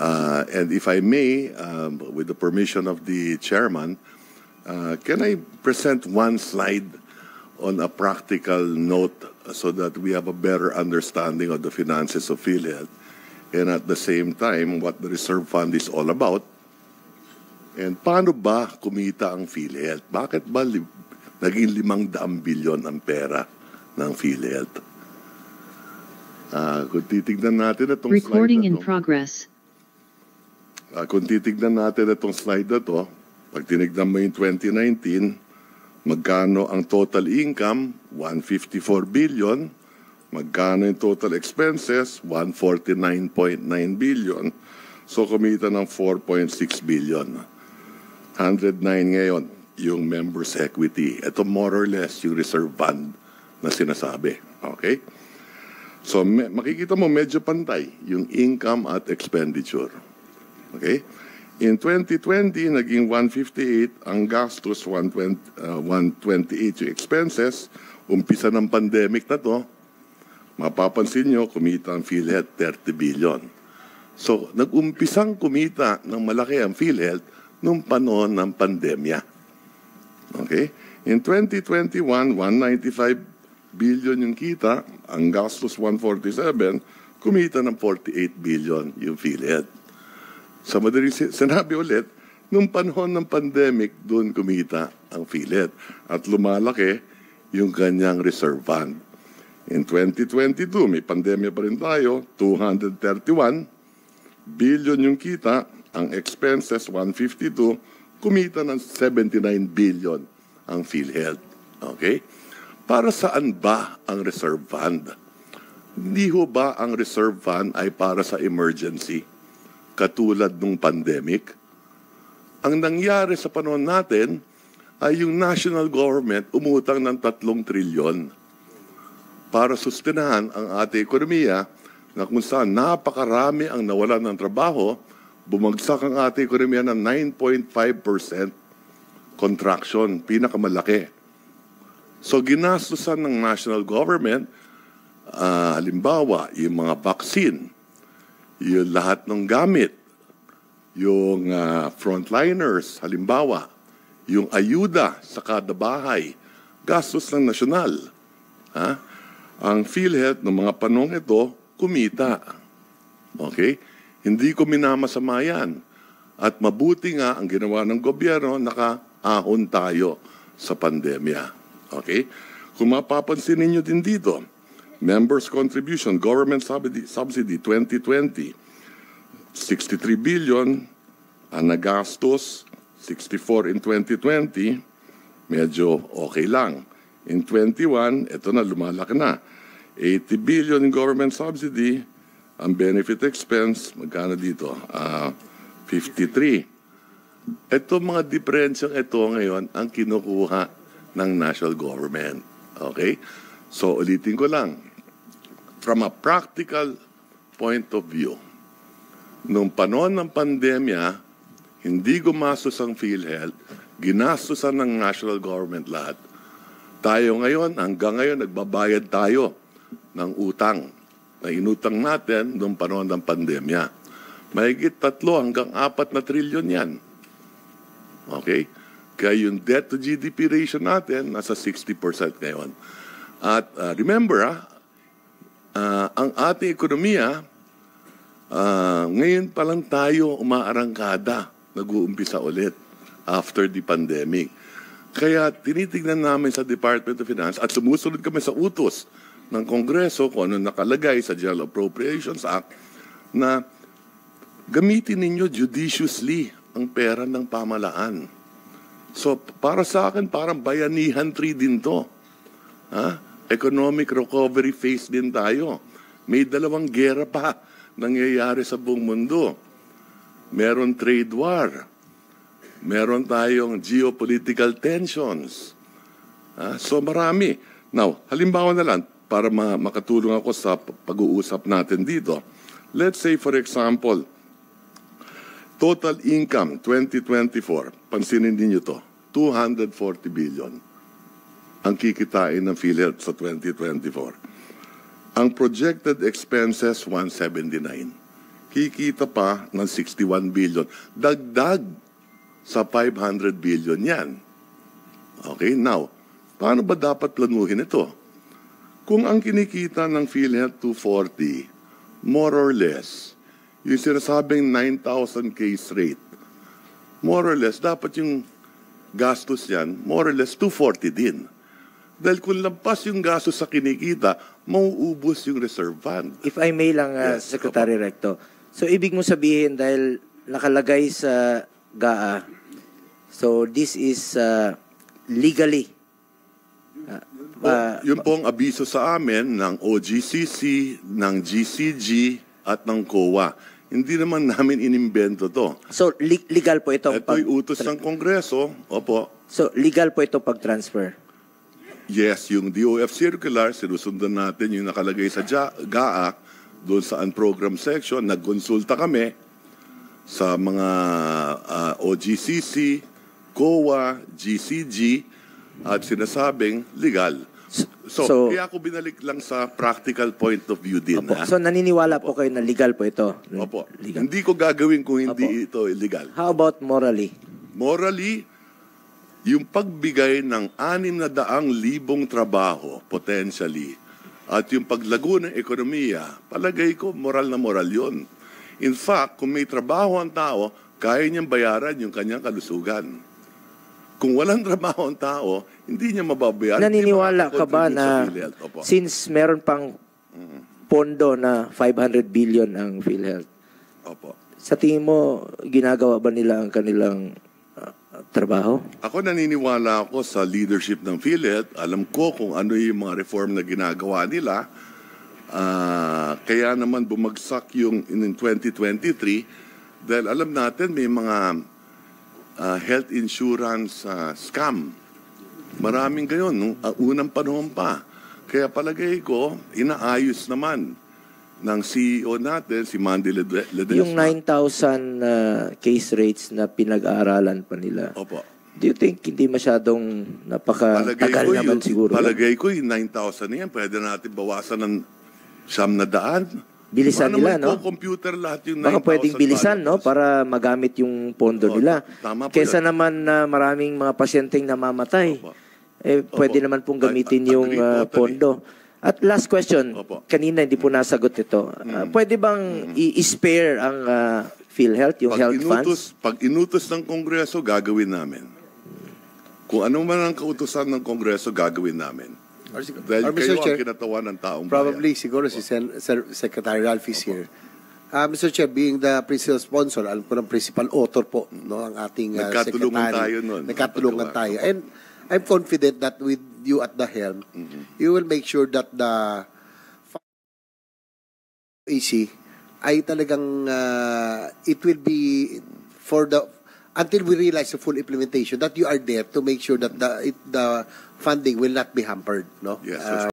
And if I may, with the permission of the chairman, can I present one slide on a practical note so that we have a better understanding of the finances of PhilHealth and at the same time what the reserve fund is all about? And paano ba kumita ang PhilHealth? Bakit ba naging 500 bilyon ang pera ng PhilHealth? Kung titignan natin itong Recording slide in progress. Kung titignan natin itong slide na to, pag tinignan mo yung 2019, magkano ang total income? 154 billion. Magkano yung total expenses? 149.9 billion. So kumita ng 4.6 billion. 109 ngayon yung members' equity. Ito more or less yung reserve fund na sinasabi. Okay? So makikita mo medyo pantay yung income at expenditure. Okay? In 2020, naging 158 ang gastos, 128 yung expenses. Umpisa ng pandemic na to, mapapansin nyo, kumita ang PhilHealth 30 billion. So, nag-umpisang kumita ng malaki ang PhilHealth nung panahon ng pandemya. Okay? In 2021, 195 billion yung kita, ang gastos 147, kumita ng 48 billion yung PhilHealth. Sa madaling sinabi ulit, nung panahon ng pandemic, doon kumita ang PhilHealth at lumalaki yung kanyang reserve fund. In 2022, may pandemya pa rin tayo, 231 billion yung kita, ang expenses 152, kumita ng 79 billion ang PhilHealth. Okay? Para saan ba ang reserve fund? Hindi ho ba ang reserve fund ay para sa emergency? Katulad ng pandemic? Ang nangyari sa panahon natin ay yung national government umutang ng 3 trilyon para sustenahan ang ating ekonomiya na kung saan napakarami ang nawalan ng trabaho, bumagsak ang ating ekonomiya ng 9.5% contraction, pinakamalaki. So ginastusan ng national government, halimbawa, yung mga vaccine, yung lahat ng gamit, yung frontliners, halimbawa, yung ayuda sa kada bahay, gastos ng nasyonal. Ang PhilHealth ng mga panahon ito, kumita. Okay? Hindi ko minamasama yan. At mabuti nga ang ginawa ng gobyerno, nakaahon tayo sa pandemya. Okay? Kung mapapansin ninyo din dito, members' contribution, government subsidy 2020, 63 billion ang nagastos, 64 in 2020, medyo okay lang. In 21, ito na, lumalaki na. 80 billion in government subsidy, ang benefit expense, magkano dito? 53. Ito mga diferensyang ito ngayon ang kinukuha ng national government. Okay? So, ulitin ko lang. From a practical point of view, nung panahon ng pandemya, hindi gumastos ang PhilHealth, ginastosan ng national government lahat. Tayo ngayon, hanggang ngayon, nagbabayad tayo ng utang na inutang natin nung panahon ng pandemya. Mahigit 3 hanggang 4 na trilyon yan. Okay? Kaya yung debt to GDP ratio natin, nasa 60% ngayon. At remember, ang ating ekonomiya, ngayon pa lang tayo umaarangkada, nag-uumpisa ulit after the pandemic. Kaya tinitignan namin sa Department of Finance at sumusunod kami sa utos ng Kongreso kung ano nakalagay sa General Appropriations Act na gamitin ninyo judiciously ang pera ng pamalaan. So para sa akin, parang bayanihan 3 din to. Economic recovery phase din tayo. May 2 gera pa nangyayari sa buong mundo. Meron trade war. Meron tayong geopolitical tensions. So marami. Now, halimbawa na lang, para makatulong ako sa pag-uusap natin dito. Let's say, for example, total income 2024, pansinin niyo to, 240 billion ang kikitain ng PhilHealth sa 2024. Ang projected expenses, 179. kikita pa ng 61 billion. Dagdag sa 500 billion yan. Okay, now, paano ba dapat planuhin ito? Kung ang kinikita ng PhilHealth 240, more or less, yung sinasabing 9,000 case rate, more or less, dapat yung gastos yan, more or less 240 din. Dahil kung lampas yung gastos sa kinikita, mauubos yung reserve fund. If I may lang, Yes, Secretary Recto. So, ibig mo sabihin, dahil nakalagay sa GAA, so this is legally. Yun po ang abiso sa amin ng OGCC, ng GCG, at ng COA. Hindi naman namin inimbento to. So, legal po ito. Ito'y utos ng Kongreso. Opo. So, legal po ito pag-transfer? Yes, yung DOF circular, sinusundan natin yung nakalagay sa GAA, doon sa unprogram section, nagkonsulta kami sa mga OGCC, COA, GCG, at sinasabing legal. So kaya ako binalik lang sa practical point of view din. Opo. So naniniwala po kayo na legal po ito? Opo. Legal. Hindi ko gagawin kung hindi ito illegal. How about morally? Morally, yung pagbigay ng 600,000 trabaho, potentially, at yung paglago ng ekonomiya, palagay ko, moral na moral yun. In fact, kung may trabaho ang tao, kaya niyang bayaran yung kanyang kalusugan. Kung walang trabaho ang tao, hindi niya mababayaran. Naniniwala ka ba na since meron pang pondo na 500 billion ang PhilHealth, Opo. sa tingin mo, ginagawa ba nila ang kanilang trabaho? Ako naniniwala ako sa leadership ng PhilHealth. Alam ko kung ano yung mga reform na ginagawa nila. Kaya naman bumagsak yung in 2023 dahil alam natin may mga health insurance scam. Maraming gayon nung unang panahon pa. Kaya palagay ko, inaayos naman ng CEO natin, si Mandy Ledesma. Yung 9,000 case rates na pinag-aaralan pa nila. Opo. Do you think hindi masyadong napakatagal naman siguro? Palagay ko yung 9,000 na yan, pwede natin bawasan ng 900. Bilisan nila, no? Computer lahat yung 9,000. Baka pwedeng bilisan, no? Para magamit yung pondo nila. Tama po Kesa yan. naman na maraming mga pasyenteng namamatay. Opo. Pwede naman pong gamitin yung pondo. At last question, Opo. kanina hindi po nasagot ito. Pwede bang i-spare ang PhilHealth, yung health funds? Pag inutos ng Kongreso, gagawin namin. Kung ano man ang kautusan ng Kongreso, gagawin namin. Dahil kayo ang kinatawan ng taong probably bayan. siguro si Secretary Ralph is here. Mr. Chair, being the principal sponsor, alam ko ng principal author po, no, ang ating Nagkatulungan secretary. tayo nun. Nagkatulungan tayo. And I'm confident that with you at the helm, you will make sure that the AC ay talagang it will be for the until we realize the full implementation that you are there to make sure that the funding will not be hampered, no? Yes,